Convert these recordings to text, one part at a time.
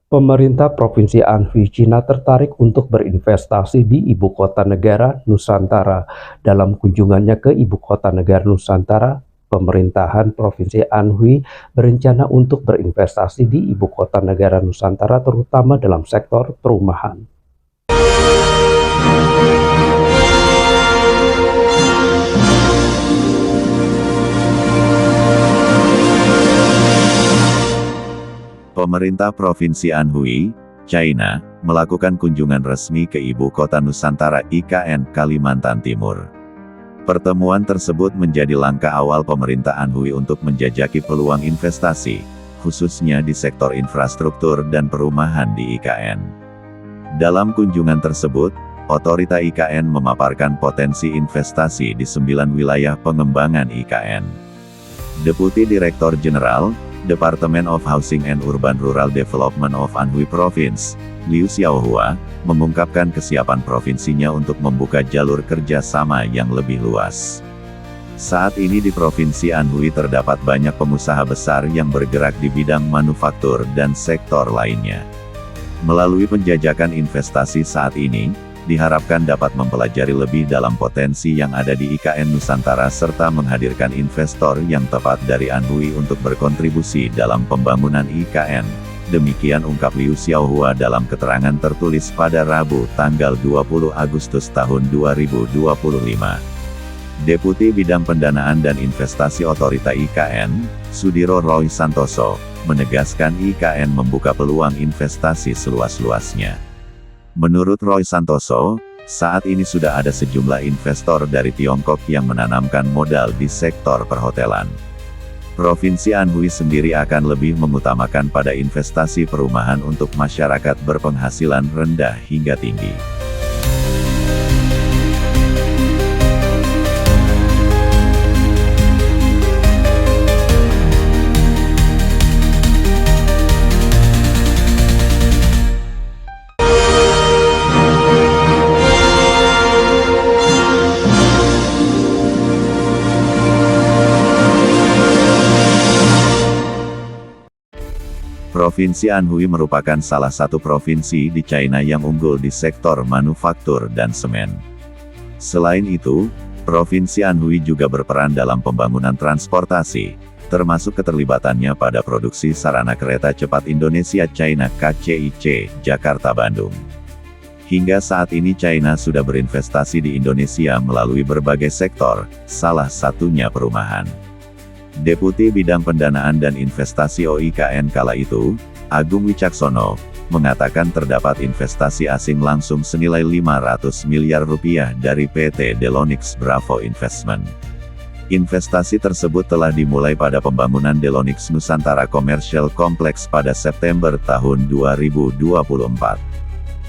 Pemerintah Provinsi Anhui, China tertarik untuk berinvestasi di Ibu Kota Negara Nusantara. Dalam kunjungannya ke Ibu Kota Negara Nusantara, pemerintahan Provinsi Anhui berencana untuk berinvestasi di Ibu Kota Negara Nusantara terutama dalam sektor perumahan. Pemerintah Provinsi Anhui, China, melakukan kunjungan resmi ke Ibu Kota Nusantara IKN, Kalimantan Timur. Pertemuan tersebut menjadi langkah awal pemerintah Anhui untuk menjajaki peluang investasi, khususnya di sektor infrastruktur dan perumahan di IKN. Dalam kunjungan tersebut, otorita IKN memaparkan potensi investasi di 9 wilayah pengembangan IKN. Deputi Direktur Jenderal, Department of Housing and Urban Rural Development of Anhui Province, Liu Xiaohua, mengungkapkan kesiapan provinsinya untuk membuka jalur kerjasama yang lebih luas. Saat ini di Provinsi Anhui terdapat banyak pengusaha besar yang bergerak di bidang manufaktur dan sektor lainnya. Melalui penjajakan investasi saat ini, diharapkan dapat mempelajari lebih dalam potensi yang ada di IKN Nusantara serta menghadirkan investor yang tepat dari Anhui untuk berkontribusi dalam pembangunan IKN. Demikian ungkap Liu Xiaohua dalam keterangan tertulis pada Rabu tanggal 20 Agustus tahun 2025. Deputi Bidang Pendanaan dan Investasi Otorita IKN, Sudiro Roy Santoso, menegaskan IKN membuka peluang investasi seluas-luasnya. Menurut Roy Santoso, saat ini sudah ada sejumlah investor dari Tiongkok yang menanamkan modal di sektor perhotelan. Provinsi Anhui sendiri akan lebih mengutamakan pada investasi perumahan untuk masyarakat berpenghasilan rendah hingga tinggi. Provinsi Anhui merupakan salah satu provinsi di China yang unggul di sektor manufaktur dan semen. Selain itu, Provinsi Anhui juga berperan dalam pembangunan transportasi, termasuk keterlibatannya pada produksi sarana kereta cepat Indonesia-China KCIC, Jakarta-Bandung. Hingga saat ini China sudah berinvestasi di Indonesia melalui berbagai sektor, salah satunya perumahan. Deputi Bidang Pendanaan dan Investasi OIKN kala itu, Agung Wicaksono, mengatakan terdapat investasi asing langsung senilai 500 miliar rupiah dari PT Delonix Bravo Investment. Investasi tersebut telah dimulai pada pembangunan Delonix Nusantara Commercial Complex pada September tahun 2024.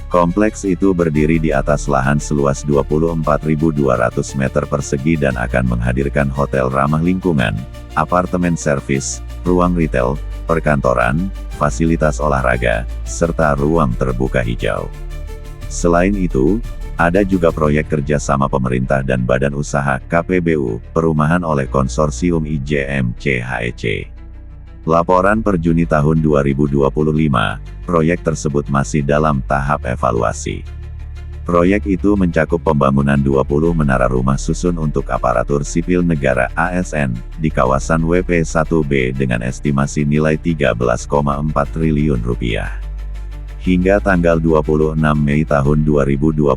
Kompleks itu berdiri di atas lahan seluas 24.200 meter persegi dan akan menghadirkan hotel ramah lingkungan, apartemen servis, ruang retail, perkantoran, fasilitas olahraga, serta ruang terbuka hijau. Selain itu, ada juga proyek kerjasama pemerintah dan badan usaha KPBU, perumahan oleh konsorsium IJMC HEC. Laporan per Juni tahun 2025, proyek tersebut masih dalam tahap evaluasi. Proyek itu mencakup pembangunan 20 menara rumah susun untuk aparatur sipil negara ASN, di kawasan WP1B dengan estimasi nilai 13,4 triliun rupiah. Hingga tanggal 26 Mei tahun 2025,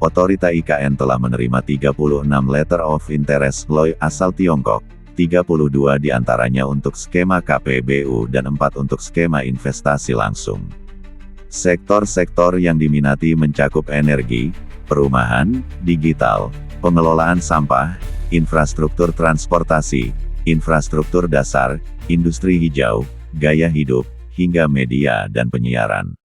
Otorita IKN telah menerima 36 Letter of Interest LOI asal Tiongkok, 32 diantaranya untuk skema KPBU dan 4 untuk skema investasi langsung. Sektor-sektor yang diminati mencakup energi, perumahan, digital, pengelolaan sampah, infrastruktur transportasi, infrastruktur dasar, industri hijau, gaya hidup, hingga media dan penyiaran.